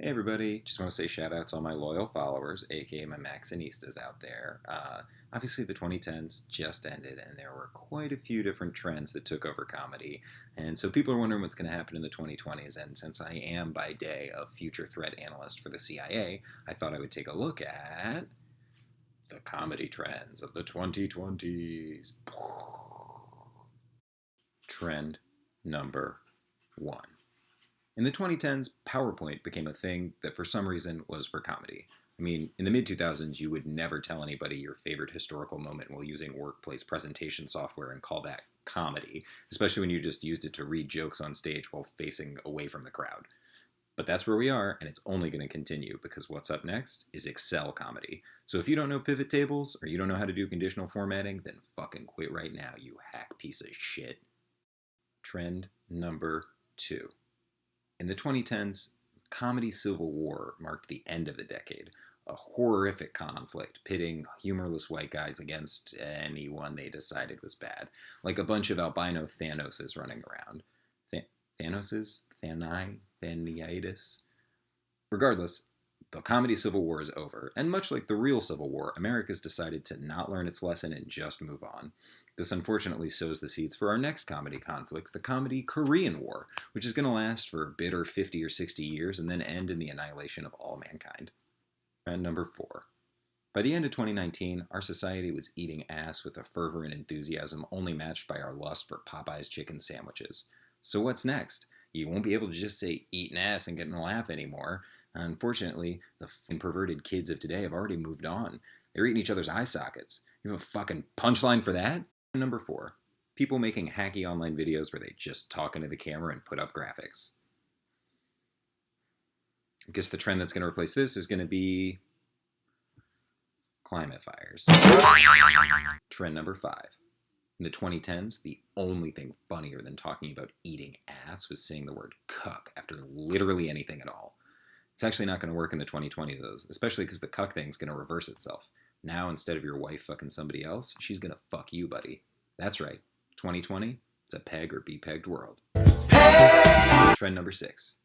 Hey everybody, just want to say shout out to all my loyal followers, aka my Maxinistas out there. Obviously, the 2010s just ended, and there were quite a few different trends that took over comedy. And so people are wondering what's going to happen in the 2020s. And since I am by day a future threat analyst for the CIA, I thought I would take a look at the comedy trends of the 2020s. Trend number one. In the 2010s, PowerPoint became a thing that for some reason was for comedy. I mean, in the mid 2000s, you would never tell anybody your favorite historical moment while using workplace presentation software and call that comedy, especially when you just used it to read jokes on stage while facing away from the crowd. But that's where we are, and it's only going to continue because what's up next is Excel comedy. So if you don't know pivot tables or you don't know how to do conditional formatting, then fucking quit right now, you hack piece of shit. Trend number two. In the 2010s, comedy civil war marked the end of the decade, a horrific conflict pitting humorless white guys against anyone they decided was bad, like a bunch of albino Thanoses running around. Thanoses? Thaniitis? Regardless, the comedy civil war is over, and much like the real civil war, America's decided to not learn its lesson and just move on. This unfortunately sows the seeds for our next comedy conflict, the comedy Korean War, which is going to last for a bitter 50 or 60 years and then end in the annihilation of all mankind. And number four. By the end of 2019, our society was eating ass with a fervor and enthusiasm only matched by our lust for Popeye's chicken sandwiches. So what's next? You won't be able to just say eating ass and getting a laugh anymore. Unfortunately, the perverted kids of today have already moved on. They're eating each other's eye sockets. You have a fucking punchline for that? Number four. People making hacky online videos where they just talk into the camera and put up graphics. I guess the trend that's going to replace this is going to be climate fires. Trend number five. In the 2010s, the only thing funnier than talking about eating ass was saying the word cuck after literally anything at all. It's actually not going to work in the 2020s, though, especially because the cuck thing's going to reverse itself. Now, instead of your wife fucking somebody else, she's going to fuck you, buddy. That's right. 2020, it's a peg or be pegged world. Hey! Trend number six.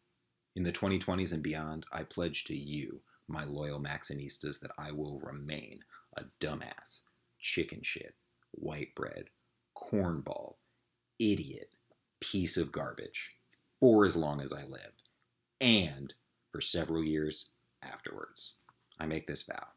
In the 2020s and beyond, I pledge to you, my loyal Maxinistas, that I will remain a dumbass, chicken shit, white bread, cornball, idiot, piece of garbage for as long as I live, and for several years afterwards. I make this vow.